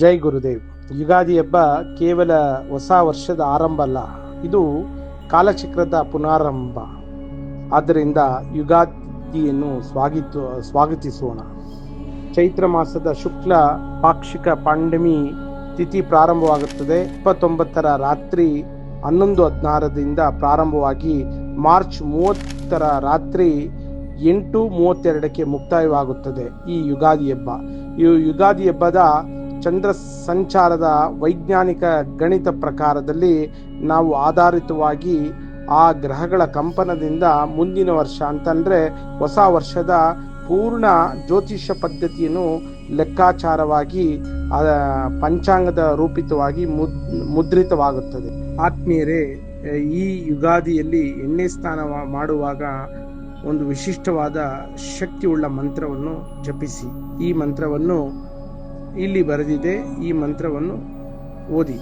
ಜೈ ಗುರುದೇವ್. ಯುಗಾದಿ ಹಬ್ಬ ಕೇವಲ ಹೊಸ ವರ್ಷದ ಆರಂಭ ಅಲ್ಲ, ಇದು ಕಾಲಚಕ್ರದ ಪುನಾರಂಭ. ಆದ್ದರಿಂದ ಯುಗಾದಿಯನ್ನು ಸ್ವಾಗತಿಸೋಣ. ಚೈತ್ರ ಮಾಸದ ಶುಕ್ಲ ಪಾಕ್ಷಿಕ ಪಾಂಡಮಿ ತಿಥಿ ಪ್ರಾರಂಭವಾಗುತ್ತದೆ. 29ರ ರಾತ್ರಿ 11:16ರಿಂದ ಪ್ರಾರಂಭವಾಗಿ ಮಾರ್ಚ್ 30ರ ರಾತ್ರಿ 8:32ಕ್ಕೆ ಮುಕ್ತಾಯವಾಗುತ್ತದೆ. ಈ ಯುಗಾದಿ ಹಬ್ಬ ಯುಗಾದಿ ಹಬ್ಬದ ಚಂದ್ರ ಸಂಚಾರದ ವೈಜ್ಞಾನಿಕ ಗಣಿತ ಪ್ರಕಾರದಲ್ಲಿ ನಾವು ಆಧಾರಿತವಾಗಿ ಆ ಗ್ರಹಗಳ ಕಂಪನದಿಂದ ಮುಂದಿನ ವರ್ಷ ಅಂತಂದರೆ ಹೊಸ ವರ್ಷದ ಪೂರ್ಣ ಜ್ಯೋತಿಷ್ಯ ಪದ್ಧತಿಯನ್ನು ಲೆಕ್ಕಾಚಾರವಾಗಿ ಪಂಚಾಂಗದ ರೂಪಿತವಾಗಿ ಮುದ್ರಿತವಾಗುತ್ತದೆ. ಆತ್ಮೀಯರೇ, ಈ ಯುಗಾದಿಯಲ್ಲಿ ಎಣ್ಣೆ ಸ್ನಾನ ಮಾಡುವಾಗ ಒಂದು ವಿಶಿಷ್ಟವಾದ ಶಕ್ತಿಯುಳ್ಳ ಮಂತ್ರವನ್ನು ಜಪಿಸಿ. ಈ ಮಂತ್ರವನ್ನು ಇಲ್ಲಿ ಬರೆದಿದೆ, ಈ ಮಂತ್ರವನ್ನು ಓದಿ.